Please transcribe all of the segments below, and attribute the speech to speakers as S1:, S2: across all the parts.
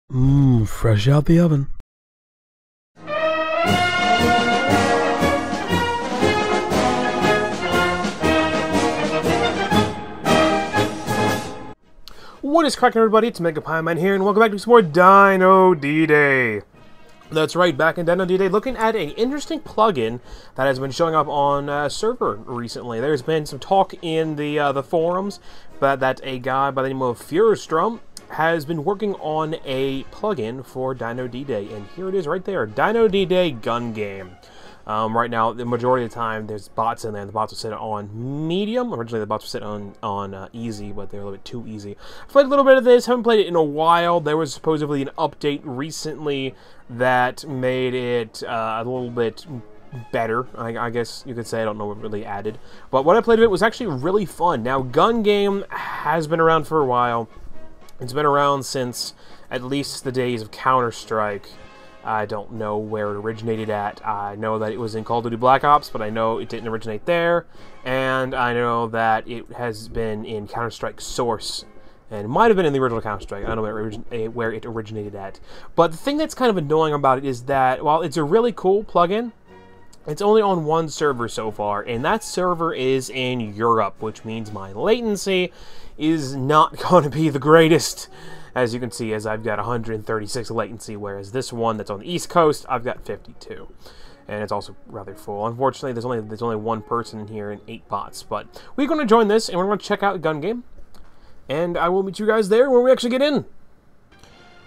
S1: Fresh out the oven. What is cracking, everybody? It's Mega Pie Man here, and welcome back to some more Dino D-Day. That's right, back in Dino D-Day, looking at an interesting plugin that has been showing up on server recently. There's been some talk in the forums that a guy by the name of Furstrom has been working on a plugin for Dino D-Day, and here it is right there, Dino D-Day gun game. Right now, the majority of the time, there's bots in there. The bots are set on medium. Originally, the bots were set on easy, but they're a little bit too easy. I've played a little bit of this. Haven't played it in a while. There was supposedly an update recently that made it a little bit better, I guess you could say. I don't know what really added. But what I played of it was actually really fun. Now, gun game has been around for a while. It's been around since at least the days of Counter-Strike. I don't know where it originated at. I know that it was in Call of Duty Black Ops, but I know it didn't originate there. And I know that it has been in Counter-Strike Source. And it might have been in the original Counter-Strike. I don't know where it originated at. But the thing that's kind of annoying about it is that, while it's a really cool plugin, it's only on one server so far. And that server is in Europe, which means my latency is not going to be the greatest. As you can see, as I've got 136 latency, whereas this one that's on the East Coast, I've got 52. And it's also rather full. Unfortunately, there's only one person in here and 8 bots. But we're going to join this, and we're going to check out Gun Game. And I will meet you guys there when we actually get in.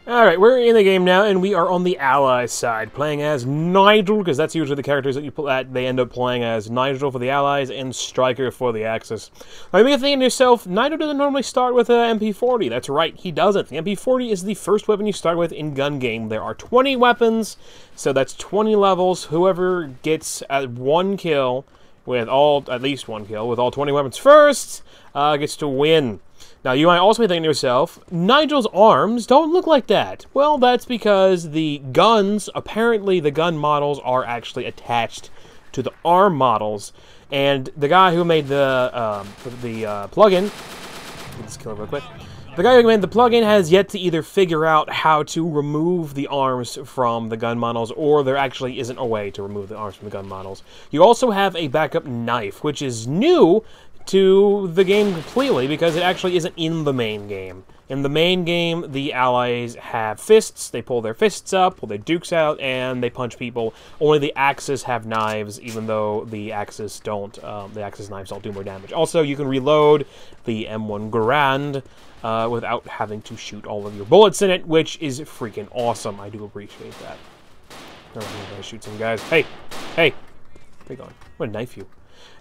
S1: Alright, we're in the game now, and we are on the Allies side, playing as Nigel, because that's usually the characters that they end up playing as. Nigel for the Allies, and Striker for the Axis. Now, you may be thinking to yourself, Nigel doesn't normally start with an MP40. That's right, he doesn't. The MP40 is the first weapon you start with in Gun Game. There are 20 weapons, so that's 20 levels. Whoever gets at one kill, at least one kill, with all 20 weapons first, gets to win. Now, you might also be thinking to yourself, Nigel's arms don't look like that. Well, that's because the guns, apparently the gun models are actually attached to the arm models. And the guy who made the plugin, let's kill it real quick. The guy who made the plugin has yet to either figure out how to remove the arms from the gun models, or there actually isn't a way to remove the arms from the gun models. You also have a backup knife, which is new to the game completely, because it actually isn't in the main game. In the main game, the Allies have fists. They pull their fists up, pull their dukes out, and they punch people. Only the Axis have knives, even though the Axis don't. The Axis knives don't do more damage. Also, you can reload the M1 Garand without having to shoot all of your bullets in it, which is freaking awesome. I do appreciate that. Oh, I'm gonna shoot some guys. Hey! Hey! Where you going? I'm gonna knife you.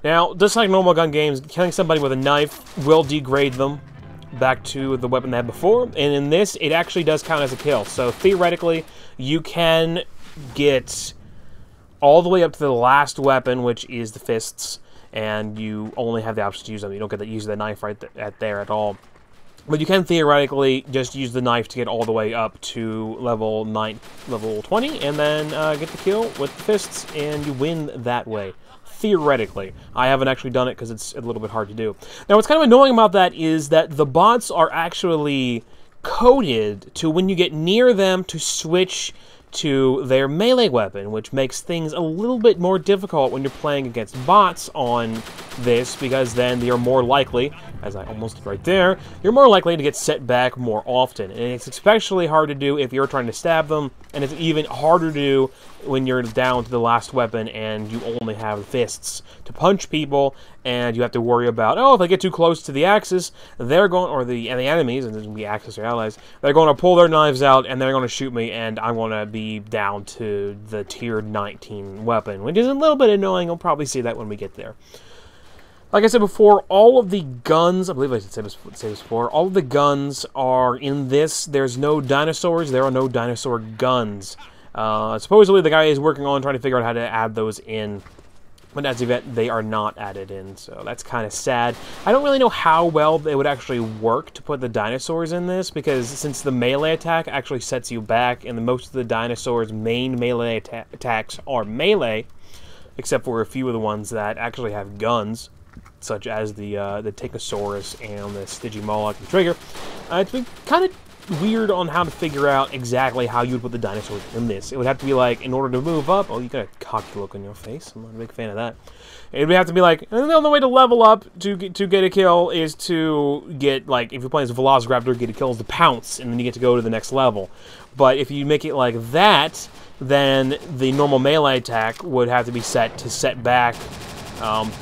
S1: Now, just like normal gun games, killing somebody with a knife will degrade them back to the weapon they had before, and in this, it actually does count as a kill. So, theoretically, you can get all the way up to the last weapon, which is the fists, and you only have the option to use them. You don't get to use the knife right there at all. But you can theoretically just use the knife to get all the way up to level 20, and then get the kill with the fists, and you win that way. Theoretically. I haven't actually done it because it's a little bit hard to do. Now, what's kind of annoying about that is that the bots are actually coded to, when you get near them, to switch to their melee weapon, which makes things a little bit more difficult when you're playing against bots on this, because then you're more likely, as I almost did right there, you're more likely to get set back more often. And it's especially hard to do if you're trying to stab them, and it's even harder to do when you're down to the last weapon and you only have fists to punch people, and you have to worry about, oh, if I get too close to the Axis, they're going, or the enemies, and the Axis or allies, they're going to pull their knives out and they're going to shoot me, and I'm going to be down to the tier 19 weapon, which is a little bit annoying. You'll probably see that when we get there. Like I said before, all of the guns, I believe I said this before, all of the guns are in this. There's no dinosaurs. There are no dinosaur guns. Supposedly the guy is working on trying to figure out how to add those in, but as of yet, they are not added in, so that's kind of sad. I don't really know how well they would actually work to put the dinosaurs in this, because since the melee attack actually sets you back, and most of the dinosaurs' main melee attacks are melee, except for a few of the ones that actually have guns, such as the Takosaurus and the Stygimoloch and Trigger, it's been kind of weird on how to figure out exactly how you would put the dinosaurs in this. It would have to be like, in order to move up, oh, you got a cocky look on your face. I'm not a big fan of that. It would have to be like, the only way to level up to get a kill is to get, like, if you're playing as a Velociraptor, get a kill is to pounce, and then you get to go to the next level. But if you make it like that, then the normal melee attack would have to be set to set back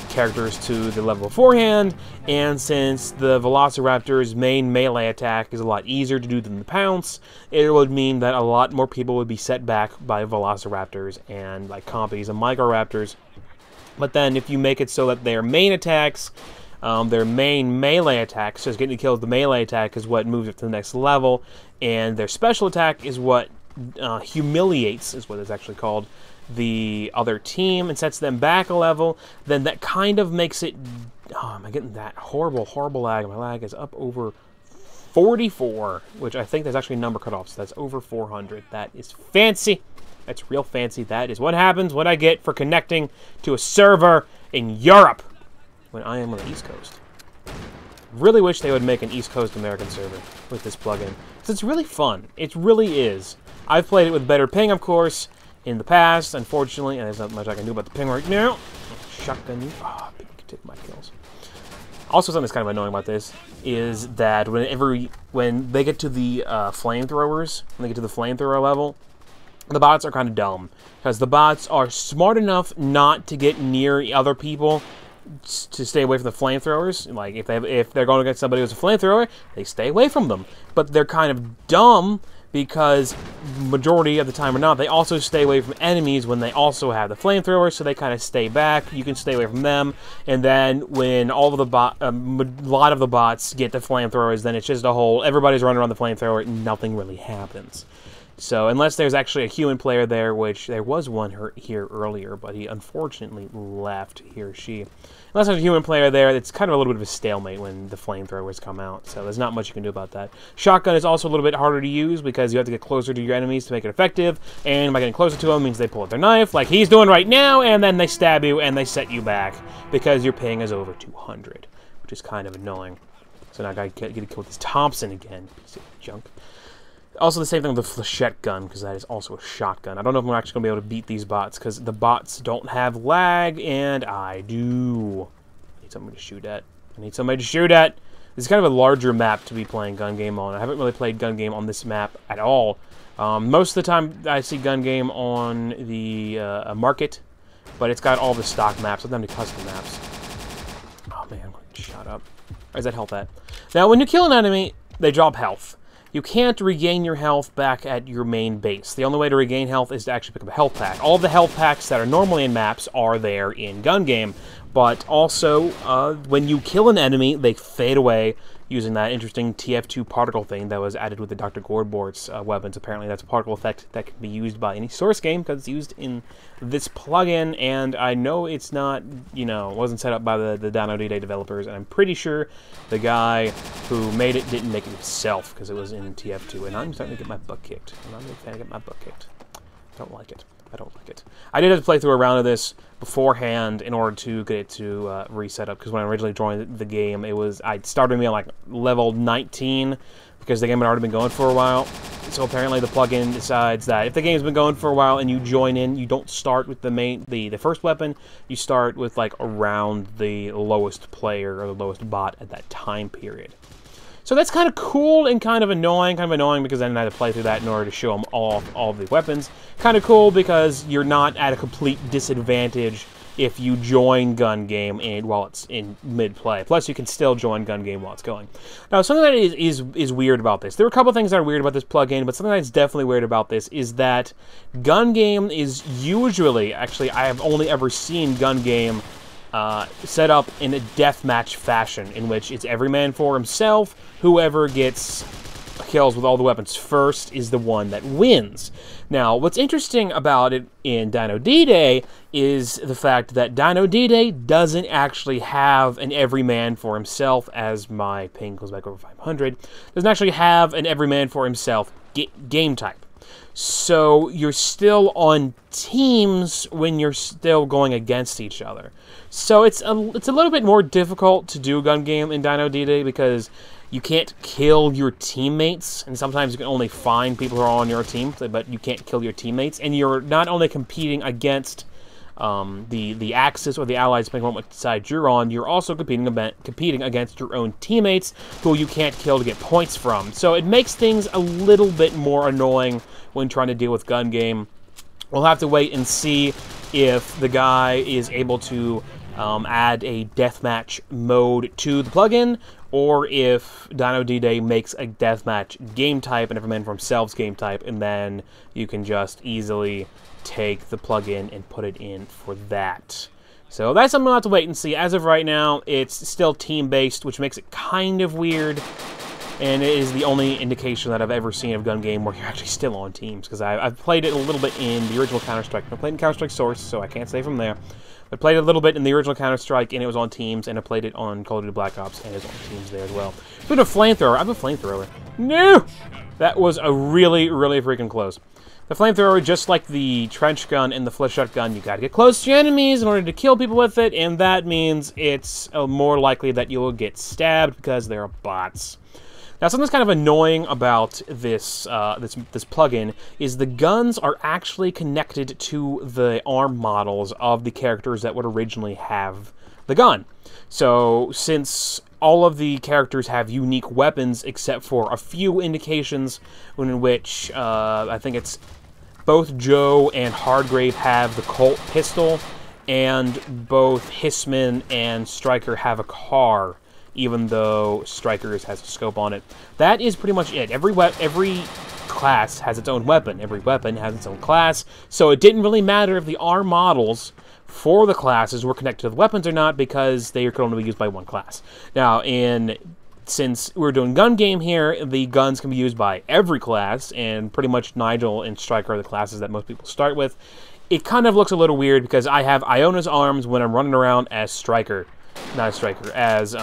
S1: characters to the level beforehand, and since the Velociraptor's main melee attack is a lot easier to do than the pounce, it would mean that a lot more people would be set back by Velociraptors and like Compies and Microraptors. But then if you make it so that their main attacks, their main melee attack, so getting the kills, the melee attack is what moves up to the next level, and their special attack is what humiliates, is what it's actually called, the other team and sets them back a level, then that kind of makes it... Oh, am I getting that horrible lag? My lag is up over 44, which I think there's actually a number cut off, so that's over 400. That is fancy. That's real fancy. That is what happens, what I get for connecting to a server in Europe when I am on the East Coast. Really wish they would make an East Coast American server with this plugin, because it's really fun. It really is. I've played it with better ping, of course, in the past, unfortunately, and there's not much I can do about the ping right now. Shotgun you. Ah, ping can take my kills. Also, something that's kind of annoying about this is that when they get to the flamethrowers, when they get to the flamethrower level, the bots are kind of dumb, because the bots are smart enough not to get near other people to stay away from the flamethrowers. Like, if they're going against somebody who's a flamethrower, they stay away from them. But they're kind of dumb, because majority of the time or not, they also stay away from enemies when they also have the flamethrower, so they kind of stay back. You can stay away from them, and then when all of the a lot of the bots get the flamethrowers, then it's just a whole, everybody's running around the flamethrower, and nothing really happens. So unless there's actually a human player there, which there was one here earlier, but he unfortunately left, he or she. Unless there's a human player there, it's kind of a little bit of a stalemate when the flamethrowers come out, so there's not much you can do about that. Shotgun is also a little bit harder to use because you have to get closer to your enemies to make it effective, and by getting closer to them means they pull out their knife, like he's doing right now, and then they stab you and they set you back because your ping is over 200, which is kind of annoying. So now I gotta get a kill with this Thompson again. Piece of junk. Also, the same thing with the flechette gun, because that is also a shotgun. I don't know if I'm actually going to be able to beat these bots, because the bots don't have lag, and I do. I need somebody to shoot at. I need somebody to shoot at. This is kind of a larger map to be playing gun game on. I haven't really played gun game on this map at all. Most of the time, I see gun game on the market, but it's got all the stock maps. I've done the custom maps. Oh man, I'm going to get shot up. Where's that health at? Now, when you kill an enemy, they drop health. You can't regain your health back at your main base. The only way to regain health is to actually pick up a health pack. All the health packs that are normally in maps are there in gun game, but also when you kill an enemy, they fade away using that interesting TF2 particle thing that was added with the Dr. Gordbort's weapons. Apparently that's a particle effect that can be used by any source game because it's used in this plugin, and I know it's not, you know, wasn't set up by the Dino D-Day developers, and I'm pretty sure the guy who made it didn't make it himself because it was in TF2, and I'm starting to get my butt kicked. I'm not a big fan of getting my butt kicked. I don't like it. I don't like it. I did have to play through a round of this beforehand in order to get it to reset up, because when I originally joined the game, I'd started me on like level 19 because the game had already been going for a while. So apparently the plugin decides that if the game's been going for a while and you join in, you don't start with the first weapon, you start with like around the lowest player or the lowest bot at that time period. So that's kind of cool and kind of annoying because then I had to play through that in order to show them all of the weapons. Kind of cool because you're not at a complete disadvantage if you join gun game while it's in mid-play. Plus, you can still join gun game while it's going. Now, something that is weird about this. There are a couple things that are weird about this plugin, but something that's definitely weird about this is that gun game is usually, actually, I have only ever seen gun game set up in a deathmatch fashion, in which it's every man for himself. Whoever gets kills with all the weapons first is the one that wins. Now, what's interesting about it in Dino D-Day is the fact that Dino D-Day doesn't actually have an every man for himself, as my ping goes back over 500, doesn't actually have an every man for himself game type. So you're still on teams when you're still going against each other. So it's a little bit more difficult to do gun game in Dino D-Day because You can't kill your teammates, and sometimes you can only find people who are on your team, but you can't kill your teammates. And you're not only competing against the Axis or the Allies, depending on what side you're on, you're also competing against your own teammates, who you can't kill to get points from. So it makes things a little bit more annoying when trying to deal with gun game. We'll have to wait and see if the guy is able to add a deathmatch mode to the plugin, or if Dino D-Day makes a deathmatch game type and everyone for themselves game type, and then you can just easily take the plugin and put it in for that. So that's something we'll have to wait and see. As of right now, it's still team-based, which makes it kind of weird, and it is the only indication that I've ever seen of gun game where you're actually still on teams, because I've played it a little bit in the original Counter-Strike. I played in Counter-Strike Source, so I can't say from there. I played it a little bit in the original Counter-Strike, and it was on teams, and I played it on Call of Duty Black Ops, and it was on teams there as well. But a flamethrower. I have a flamethrower. No! That was a really, really freaking close. The flamethrower, just like the trench gun and the fleshshot gun, you gotta get close to your enemies in order to kill people with it, and that means it's more likely that you will get stabbed because there are bots. Now, something that's kind of annoying about this this plugin is the guns are actually connected to the arm models of the characters that would originally have the gun. So, since all of the characters have unique weapons, except for a few indications in which I think it's both Joe and Hardgrave have the Colt pistol, and both Hissman and Stryker have a car, even though Stryker's has a scope on it. That is pretty much it. Every class has its own weapon. Every weapon has its own class, so it didn't really matter if the arm models for the classes were connected to the weapons or not, because they could only be used by one class. Now, since we're doing gun game here, the guns can be used by every class, and pretty much Nigel and Stryker are the classes that most people start with. It kind of looks a little weird because I have Iona's arms when I'm running around as Stryker. Not Stryker, as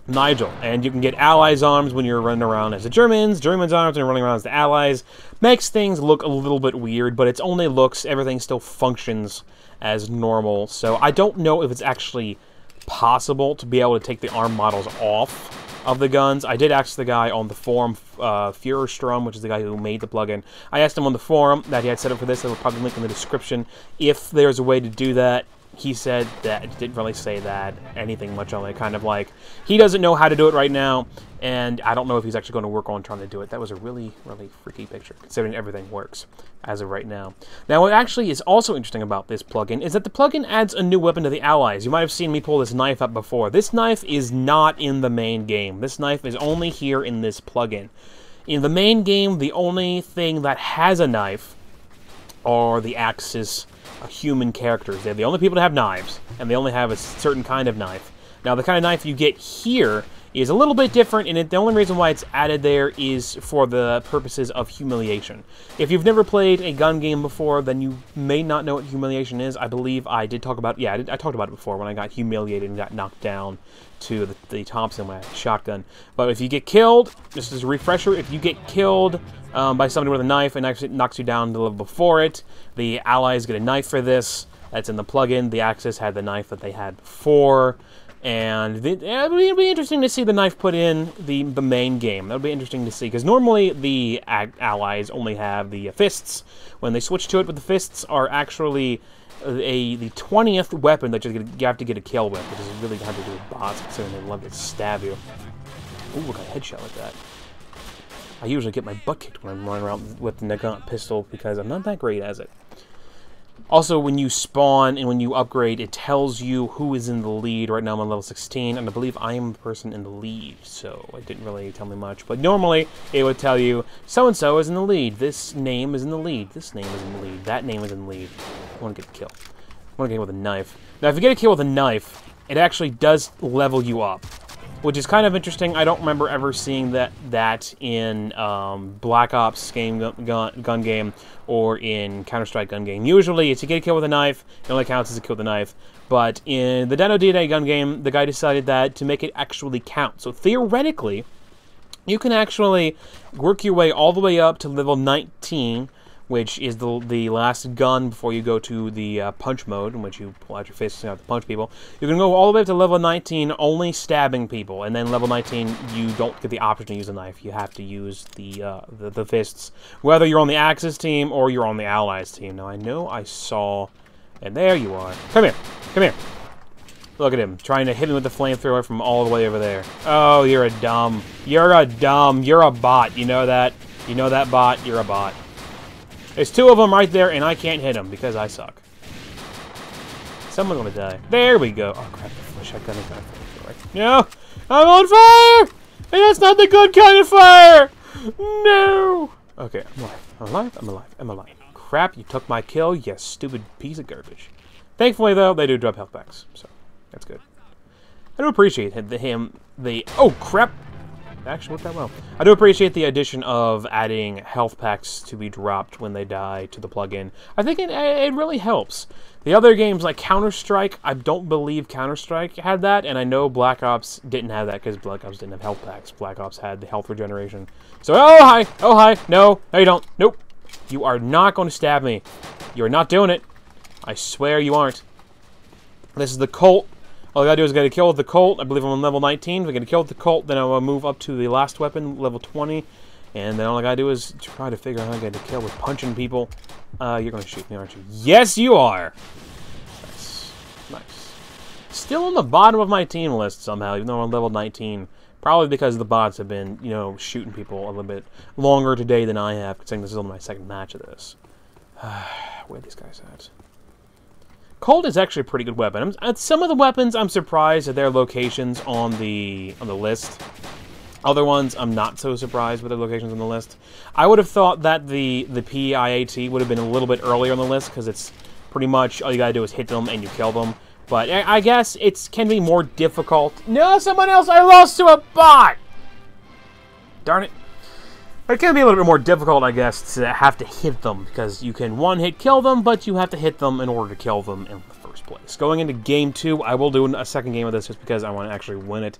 S1: Nigel. And you can get Allies' arms when you're running around as the Germans' arms when you're running around as the Allies. Makes things look a little bit weird, but it's only looks. Everything still functions as normal. So I don't know if it's actually possible to be able to take the arm models off of the guns. I did ask the guy on the forum, Führerstrom, which is the guy who made the plugin. I asked him on the forum that he had set up for this. I will probably link in the description if there's a way to do that. He said that it didn't really say that anything much, only kind of like he doesn't know how to do it right now, and I don't know if he's actually going to work on trying to do it. That was a really, really freaky picture, considering everything works as of right now. Now, what actually is also interesting about this plugin is that the plugin adds a new weapon to the Allies. You might have seen me pull this knife up before. This knife is not in the main game. This knife is only here in this plugin. In the main game, the only thing that has a knife are the Axis human characters. They're the only people to have knives, and they only have a certain kind of knife. Now, the kind of knife you get here is a little bit different, and the only reason why it's added there is for the purposes of humiliation. If you've never played a gun game before, then you may not know what humiliation is. I believe I did talk about, I talked about it before when I got humiliated and got knocked down to the Thompson with a shotgun. But if you get killed, just as a refresher, if you get killed by somebody with a knife and actually knocks you down to the level before it, the Allies get a knife for this. That's in the plugin. The Axis had the knife that they had before. And it'll be interesting to see the knife put in the main game. That'll be interesting to see, because normally the Allies only have the fists. When they switch to it, but the fists are actually the 20th weapon that you have to get a kill with, which is really hard to do with bots, considering they love to stab you. Ooh, look, a headshot like that. I usually get my butt kicked when I'm running around with the Nagant pistol, because I'm not that great as it. Also, when you spawn and when you upgrade, it tells you who is in the lead. Right now I'm on level 16, and I believe I am the person in the lead, so it didn't really tell me much. But normally, it would tell you, so-and-so is in the lead, this name is in the lead, this name is in the lead, that name is in the lead. I want to get a kill. I want to get with a knife. Now, if you get a kill with a knife, it actually does level you up, which is kind of interesting. I don't remember ever seeing that in Black Ops gun game or in Counter-Strike gun game. Usually, it's you get a kill with a knife, it only counts as a kill with a knife. But in the Dino D-Day gun game, the guy decided that to make it actually count. So theoretically, you can actually work your way all the way up to level 19 which is the last gun before you go to the punch mode, in which you pull out your fists and have to punch people. You can go all the way up to level 19, only stabbing people, and then level 19, you don't get the option to use a knife. You have to use the fists, whether you're on the Axis team or you're on the Allies team. Now, I know I saw... And there you are. Come here. Come here. Look at him, trying to hit me with the flamethrower from all the way over there. Oh, you're a dumb. You're a dumb. You're a bot. You know that? You know that bot? You're a bot. There's two of them right there, and I can't hit them because I suck. Someone's gonna die. There we go. Oh, crap. The shotgun is not flamethrower. No! I'm on fire! And that's not the good kind of fire! No! Okay, I'm alive. I'm alive. I'm alive. I'm alive. Crap, you took my kill, you stupid piece of garbage. Thankfully, though, they do drop health packs, so that's good. I do appreciate oh, crap! That actually worked out well. I do appreciate the addition of adding health packs to be dropped when they die to the plugin. I think it really helps. The other games like Counter-Strike, I don't believe Counter-Strike had that, and I know Black Ops didn't have that because Black Ops didn't have health packs. Black Ops had the health regeneration. So, oh, hi! Oh, hi! No, no, you don't. Nope. You are not going to stab me. You're not doing it. I swear you aren't. This is the Colt. All I gotta do is get a kill with the Colt. I believe I'm on level 19. If I get a kill with the Colt, then I'll move up to the last weapon, level 20. And then all I gotta do is try to figure out how to get a kill with punching people. You're gonna shoot me, aren't you? Yes, you are! Nice. Nice. Still on the bottom of my team list somehow, even though I'm on level 19. Probably because the bots have been, you know, shooting people a little bit longer today than I have, considering this is only my second match of this. Where are these guys at? Colt is actually a pretty good weapon. Some of the weapons, I'm surprised at their locations on the list. Other ones, I'm not so surprised with their locations on the list. I would have thought that the PIAT would have been a little bit earlier on the list, because it's pretty much all you gotta do is hit them and you kill them. But I guess it can be more difficult. No, someone else! I lost to a bot! Darn it. But it can be a little bit more difficult, I guess, to have to hit them. Because you can one-hit kill them, but you have to hit them in order to kill them in the first place. Going into Game 2, I will do a second game of this just because I want to actually win it.